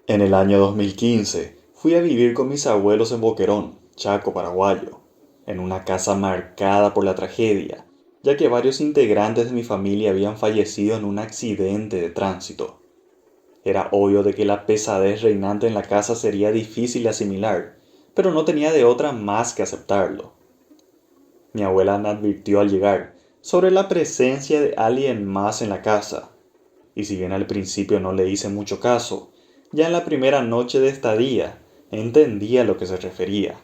En el año 2015 fui a vivir con mis abuelos en Boquerón, Chaco, paraguayo, en una casa marcada por la tragedia, ya que varios integrantes de mi familia habían fallecido en un accidente de tránsito. Era obvio de que la pesadez reinante en la casa sería difícil de asimilar, pero no tenía de otra más que aceptarlo. Mi abuela me advirtió al llegar sobre la presencia de alguien más en la casa, y si bien al principio no le hice mucho caso, ya en la primera noche de estadía entendía a lo que se refería.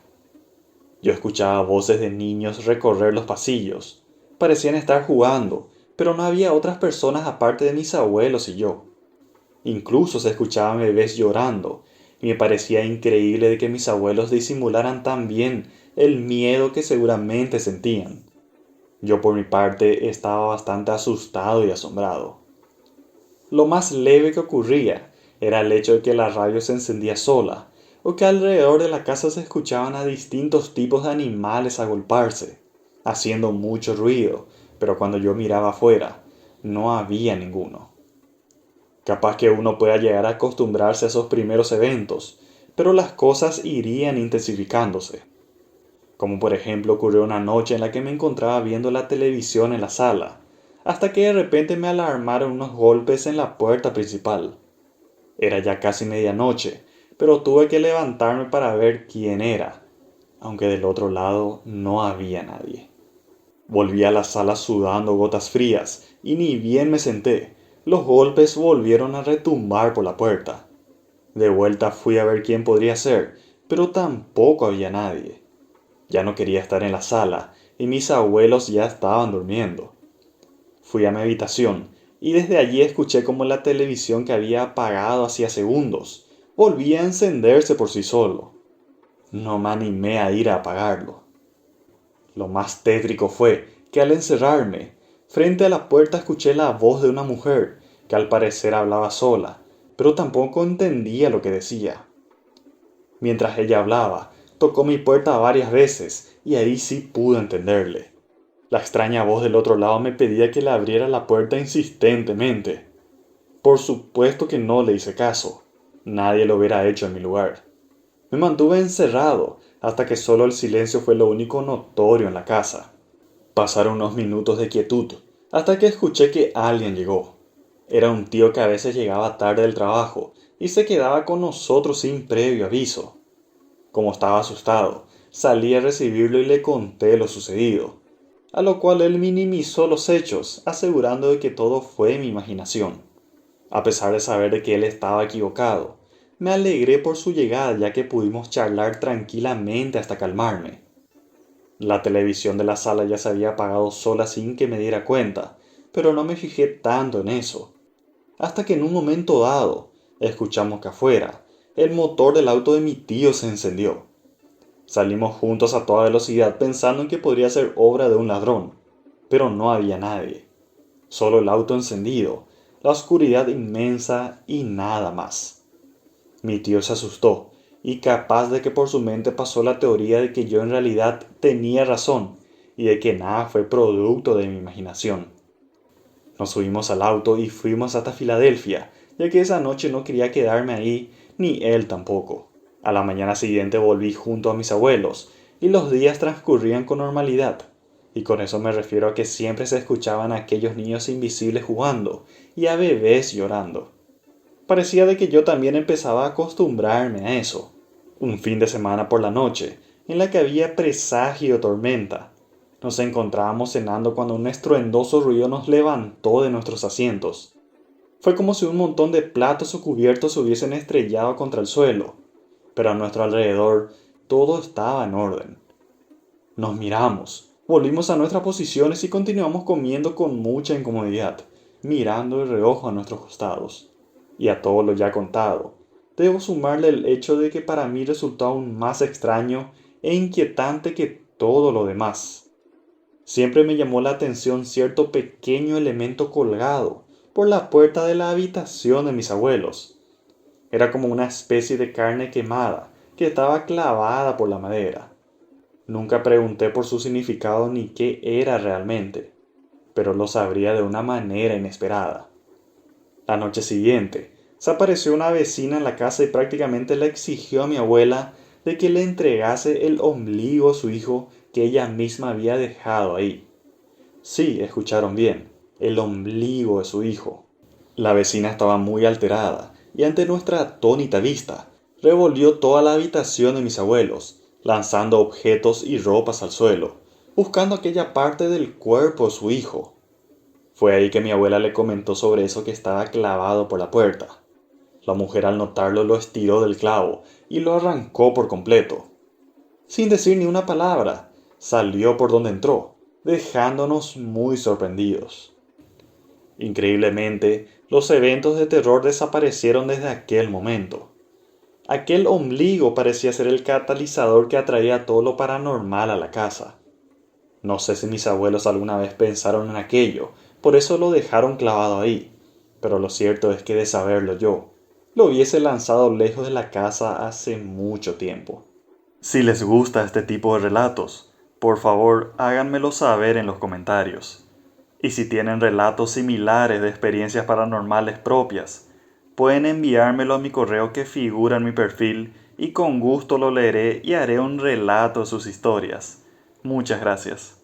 Yo escuchaba voces de niños recorrer los pasillos. Parecían estar jugando, pero no había otras personas aparte de mis abuelos y yo. Incluso se escuchaban bebés llorando, y me parecía increíble de que mis abuelos disimularan tan bien el miedo que seguramente sentían. Yo por mi parte estaba bastante asustado y asombrado. Lo más leve que ocurría era el hecho de que la radio se encendía sola, o que alrededor de la casa se escuchaban a distintos tipos de animales agolparse, haciendo mucho ruido, pero cuando yo miraba afuera, no había ninguno. Capaz que uno pueda llegar a acostumbrarse a esos primeros eventos, pero las cosas irían intensificándose. Como por ejemplo ocurrió una noche en la que me encontraba viendo la televisión en la sala, hasta que de repente me alarmaron unos golpes en la puerta principal. Era ya casi medianoche, pero tuve que levantarme para ver quién era, aunque del otro lado no había nadie. Volví a la sala sudando gotas frías, y ni bien me senté, los golpes volvieron a retumbar por la puerta. De vuelta fui a ver quién podría ser, pero tampoco había nadie. Ya no quería estar en la sala, y mis abuelos ya estaban durmiendo. Fui a mi habitación, y desde allí escuché como la televisión que había apagado hacía segundos volvía a encenderse por sí solo. No me animé a ir a apagarlo. Lo más tétrico fue que al encerrarme, frente a la puerta escuché la voz de una mujer que al parecer hablaba sola, pero tampoco entendía lo que decía. Mientras ella hablaba, tocó mi puerta varias veces y ahí sí pude entenderle. La extraña voz del otro lado me pedía que le abriera la puerta insistentemente. Por supuesto que no le hice caso. Nadie lo hubiera hecho en mi lugar. Me mantuve encerrado hasta que solo el silencio fue lo único notorio en la casa. Pasaron unos minutos de quietud hasta que escuché que alguien llegó. Era un tío que a veces llegaba tarde del trabajo y se quedaba con nosotros sin previo aviso. Como estaba asustado, salí a recibirlo y le conté lo sucedido, a lo cual él minimizó los hechos, asegurando de que todo fue mi imaginación. A pesar de saber de que él estaba equivocado, me alegré por su llegada ya que pudimos charlar tranquilamente hasta calmarme. La televisión de la sala ya se había apagado sola sin que me diera cuenta, pero no me fijé tanto en eso, hasta que en un momento dado escuchamos que afuera el motor del auto de mi tío se encendió. Salimos juntos a toda velocidad pensando en que podría ser obra de un ladrón, pero no había nadie. Solo el auto encendido, la oscuridad inmensa y nada más. Mi tío se asustó y capaz de que por su mente pasó la teoría de que yo en realidad tenía razón y de que nada fue producto de mi imaginación. Nos subimos al auto y fuimos hasta Filadelfia, ya que esa noche no quería quedarme ahí, ni él tampoco. A la mañana siguiente volví junto a mis abuelos, y los días transcurrían con normalidad. Y con eso me refiero a que siempre se escuchaban a aquellos niños invisibles jugando, y a bebés llorando. Parecía de que yo también empezaba a acostumbrarme a eso. Un fin de semana por la noche, en la que había presagio de tormenta. Nos encontrábamos cenando cuando un estruendoso ruido nos levantó de nuestros asientos. Fue como si un montón de platos o cubiertos se hubiesen estrellado contra el suelo, pero a nuestro alrededor todo estaba en orden. Nos miramos, volvimos a nuestras posiciones y continuamos comiendo con mucha incomodidad, mirando de reojo a nuestros costados. Y a todo lo ya contado, debo sumarle el hecho de que para mí resultó aún más extraño e inquietante que todo lo demás. Siempre me llamó la atención cierto pequeño elemento colgado por la puerta de la habitación de mis abuelos. Era como una especie de carne quemada que estaba clavada por la madera. Nunca pregunté por su significado ni qué era realmente, pero lo sabría de una manera inesperada. La noche siguiente se apareció una vecina en la casa y prácticamente le exigió a mi abuela de que le entregase el ombligo a su hijo que ella misma había dejado ahí. Sí, escucharon bien, el ombligo de su hijo. La vecina estaba muy alterada y ante nuestra atónita vista, revolvió toda la habitación de mis abuelos, lanzando objetos y ropas al suelo, buscando aquella parte del cuerpo de su hijo. Fue ahí que mi abuela le comentó sobre eso que estaba clavado por la puerta. La mujer al notarlo lo estiró del clavo y lo arrancó por completo. Sin decir ni una palabra, salió por donde entró, dejándonos muy sorprendidos. Increíblemente, los eventos de terror desaparecieron desde aquel momento. Aquel ombligo parecía ser el catalizador que atraía todo lo paranormal a la casa. No sé si mis abuelos alguna vez pensaron en aquello, por eso lo dejaron clavado ahí, pero lo cierto es que de saberlo yo, lo hubiese lanzado lejos de la casa hace mucho tiempo. Si les gusta este tipo de relatos, por favor háganmelo saber en los comentarios. Y si tienen relatos similares de experiencias paranormales propias, pueden enviármelo a mi correo que figura en mi perfil y con gusto lo leeré y haré un relato de sus historias. Muchas gracias.